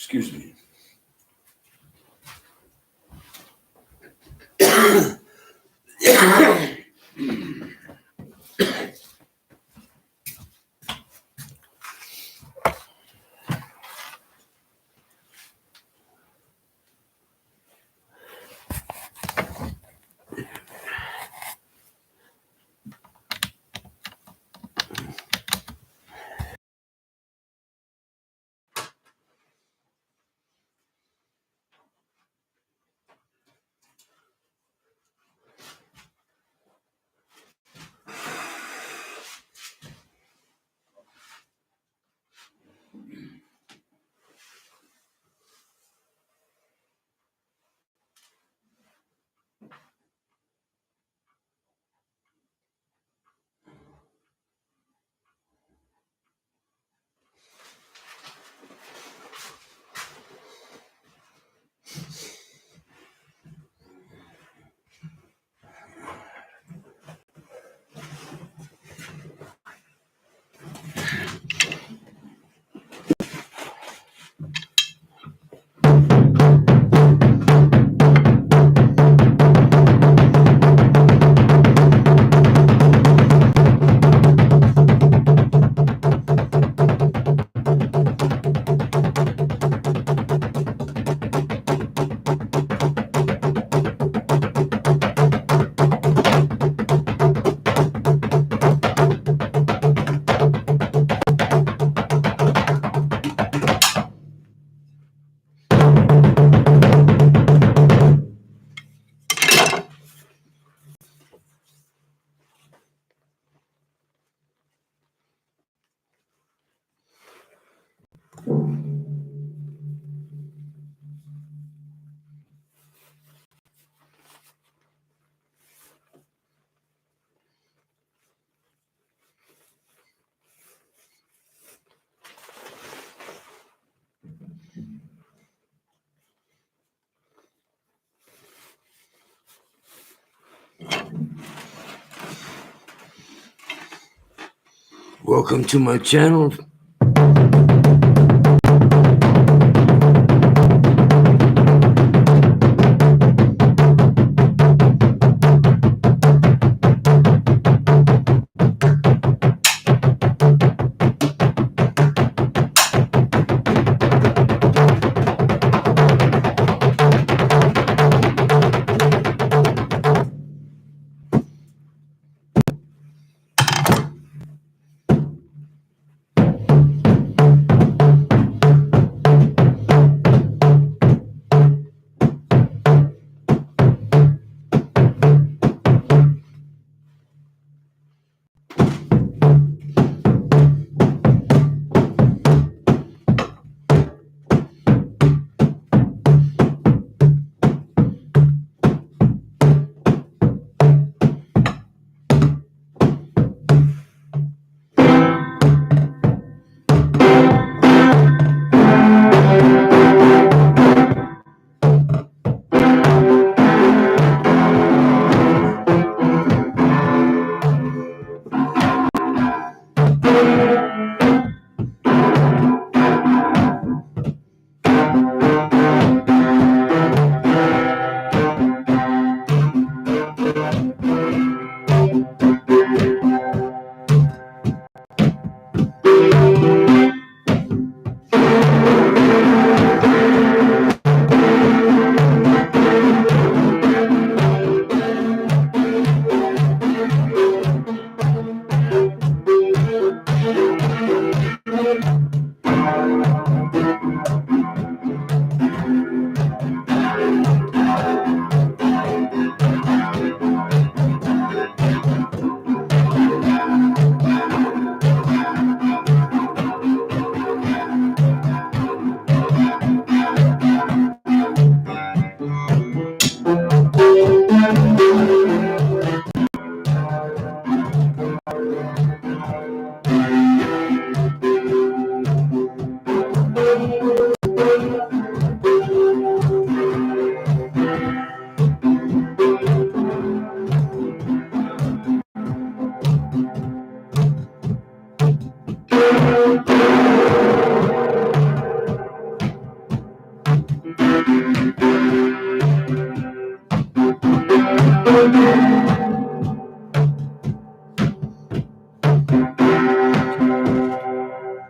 Excuse me. Welcome to my channel.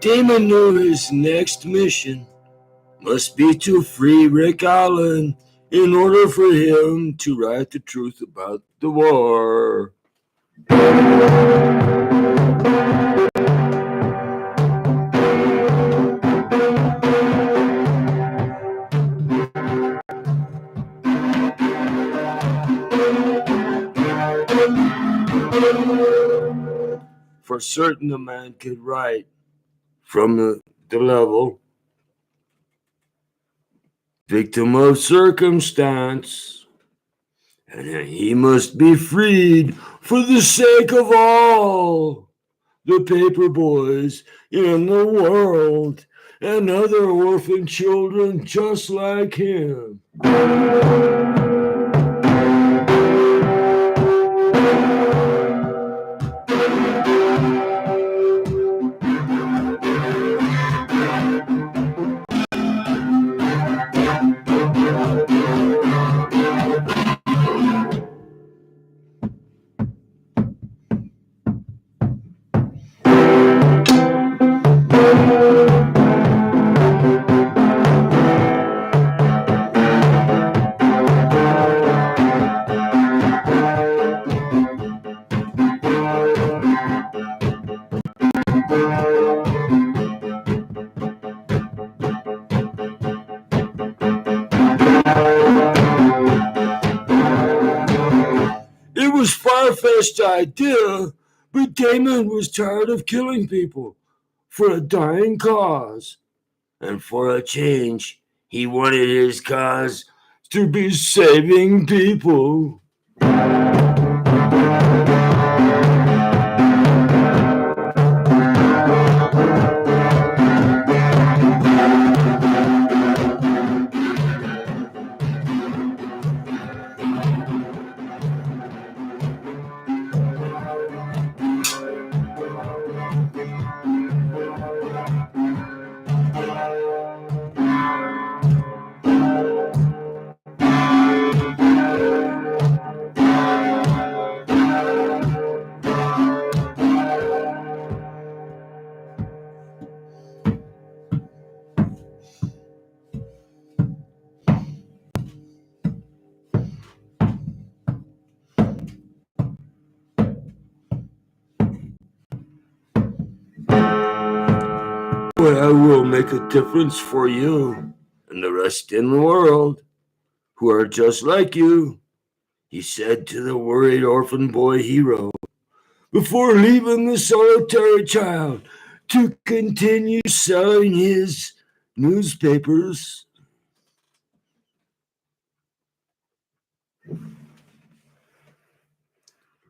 Damon knew his next mission must be to free Rick Allen in order for him to write the truth about the war. For certain, the man could write from the level, victim of circumstance, and he must be freed for the sake of all the paper boys in the world and other orphan children just like him. It was a far-fetched idea, but Damon was tired of killing people for a dying cause. And for a change, he wanted his cause to be saving people. But I will make a difference for you and the rest in the world who are just like you, he said to the worried orphan boy hero before leaving the solitary child to continue selling his newspapers.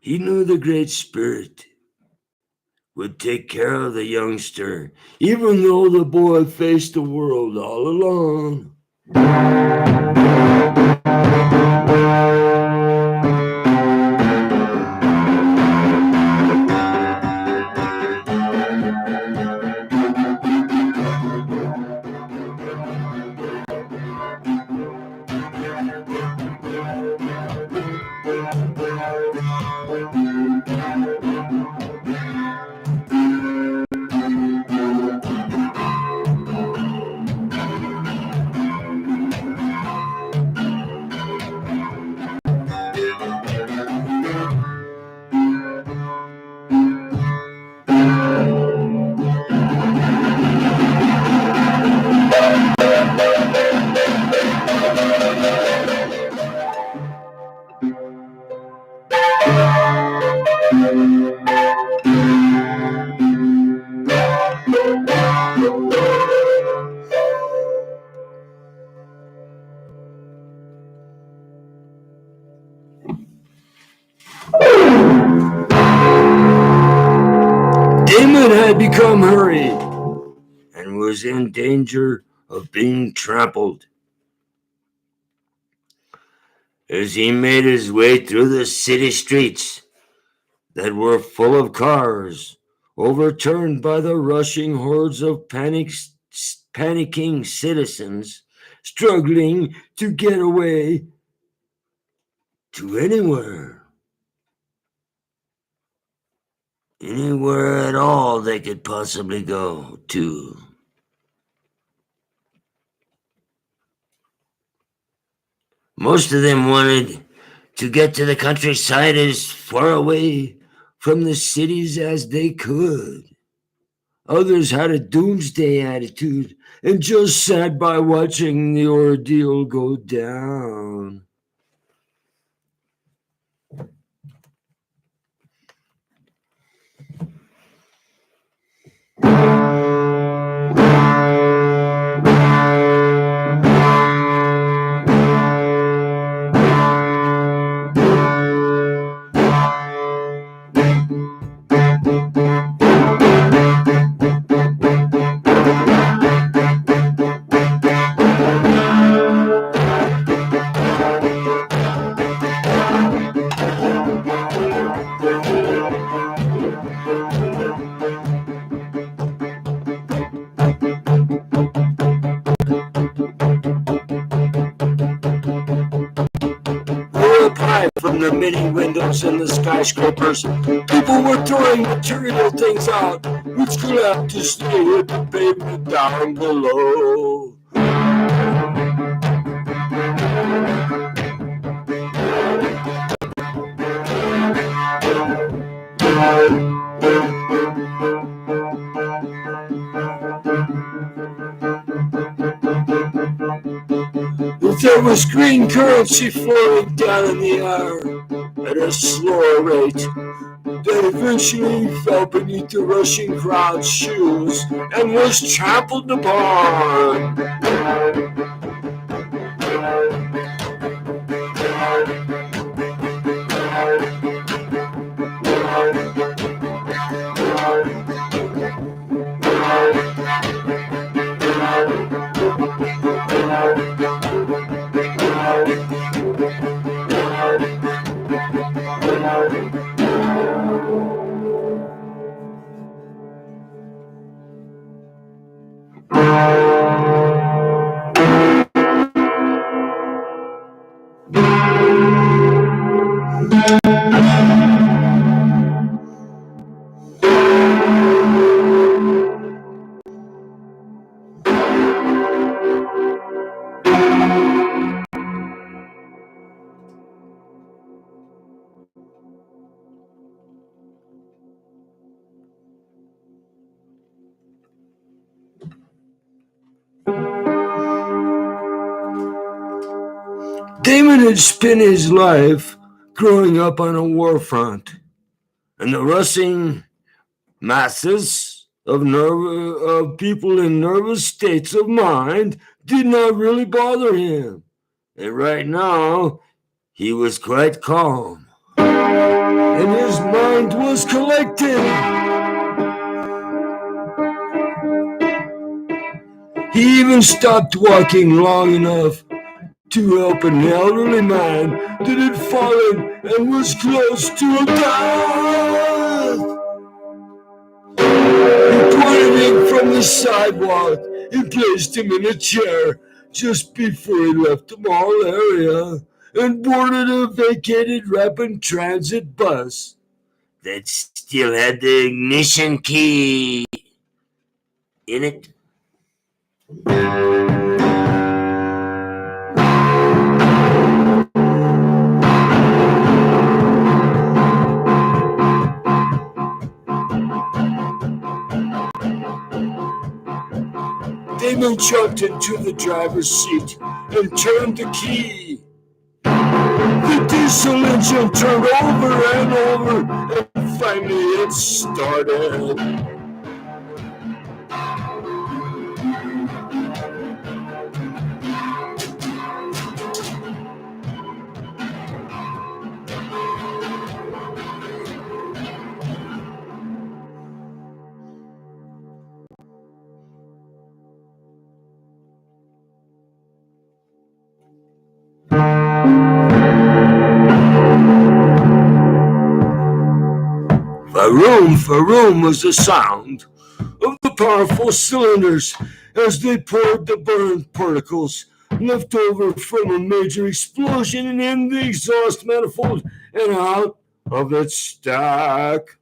He knew the Great Spirit would take care of the youngster, even though the boy faced the world all alone. Damon had become hurried and was in danger of being trampled. As he made his way through the city streets that were full of cars, overturned by the rushing hordes of panicking citizens struggling to get away to anywhere. Anywhere at all they could possibly go to. Most of them wanted to get to the countryside as far away from the cities as they could. Others had a doomsday attitude and just sat by watching the ordeal go down. From the many windows in the skyscrapers, people were throwing material things out, which could have to stay at the pavement down below. There was green currency floating down in the air at a slower rate that eventually fell beneath the rushing crowd's shoes and was trampled upon. Damon had spent his life growing up on a war front, and the rushing masses of people in nervous states of mind did not really bother him. And right now, he was quite calm, and his mind was collected. He even stopped walking long enough to help an elderly man that had fallen and was close to a death. He pointed him from the sidewalk and placed him in a chair just before he left the mall area and boarded a vacated rapid transit bus that still had the ignition key in it. Damon jumped into the driver's seat and turned the key. The diesel engine turned over and over, and finally it started. Vroom was the sound of the powerful cylinders as they poured the burned particles left over from a major explosion in the exhaust manifold and out of its stack.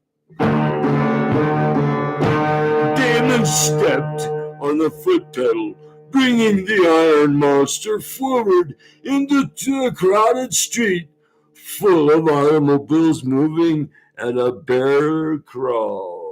Damon stepped on the foot pedal, bringing the iron monster forward into a crowded street full of automobiles moving at a bear crawl.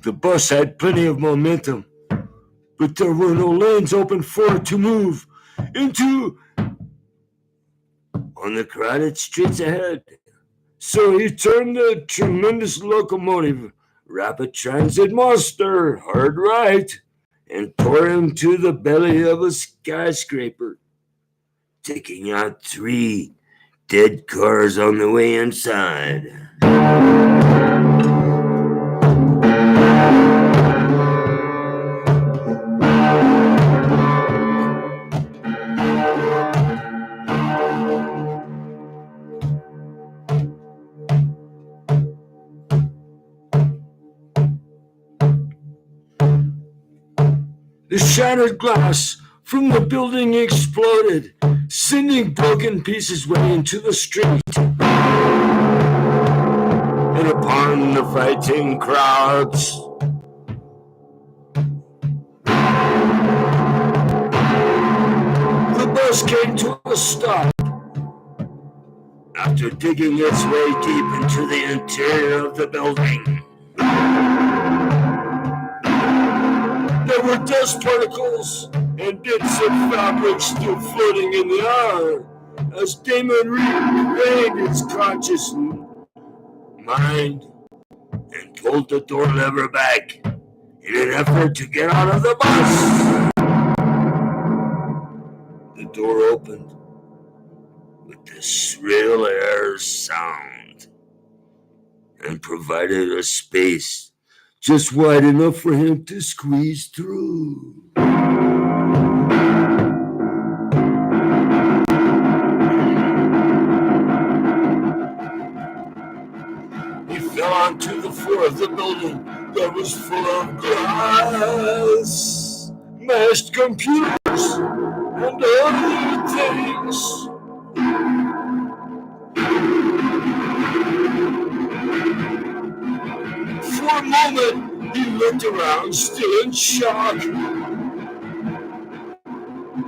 The bus had plenty of momentum, but there were no lanes open for it to move into on the crowded streets ahead. So he turned the tremendous locomotive, rapid transit monster, hard right, and tore him to the belly of a skyscraper, taking out 3 dead cars on the way inside. The shattered glass from the building exploded, sending broken pieces way into the street. And upon the fighting crowds, the bus came to a stop after digging its way deep into the interior of the building. There were dust particles and bits of fabric still floating in the air as Damon regained its conscious mind and pulled the door lever back in an effort to get out of the bus. The door opened with the shrill air sound and provided a space just wide enough for him to squeeze through. He fell onto the floor of the building that was full of glass, mashed computers, and other things. For a moment, he looked around, still in shock.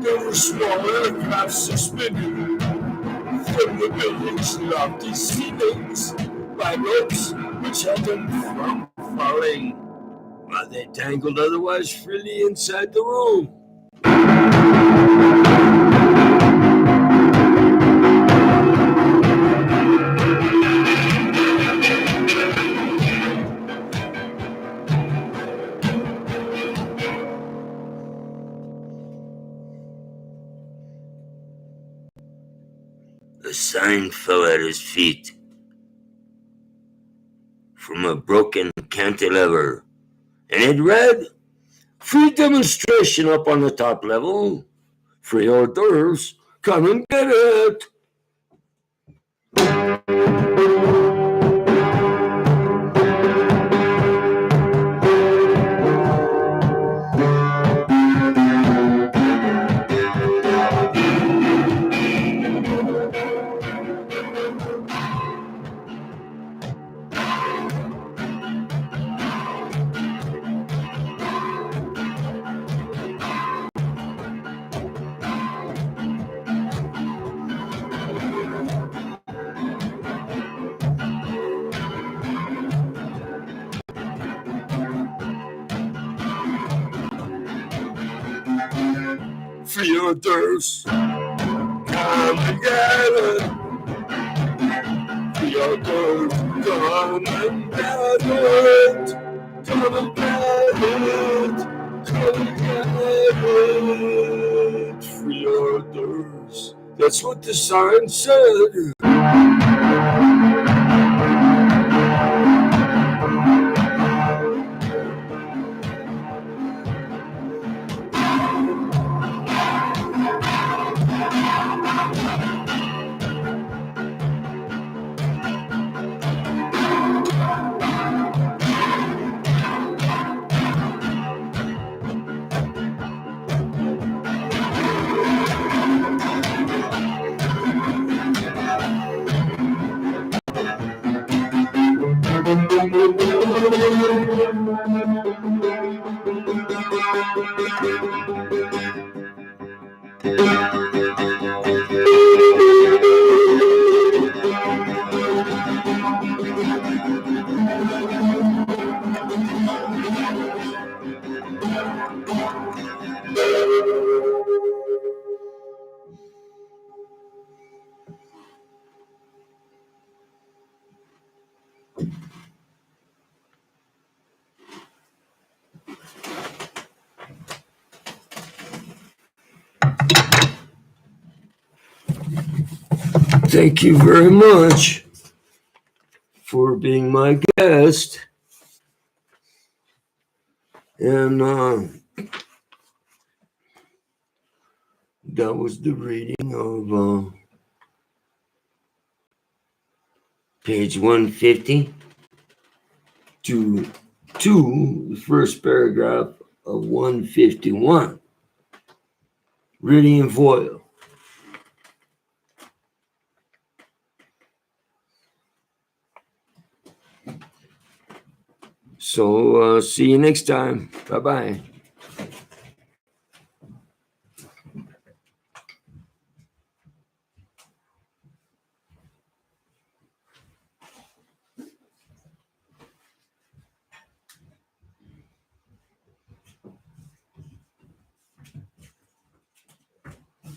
There were small aircraft suspended from the building's lofty ceilings by ropes which held them from falling, while they dangled otherwise freely inside the room. A sign fell at his feet from a broken cantilever, and it read, "Free demonstration up on the top level. Free hors d'oeuvres. Come and get it." Free hors d'oeuvres. Come and get it. free our bird. Come and get it. Come and get it. Come and get it. Free our birds. That's what the sign said. Thank you very much for being my guest. And that was the reading of page 150 to the first paragraph of 151. Rideon Voil. So see you next time. Bye-bye.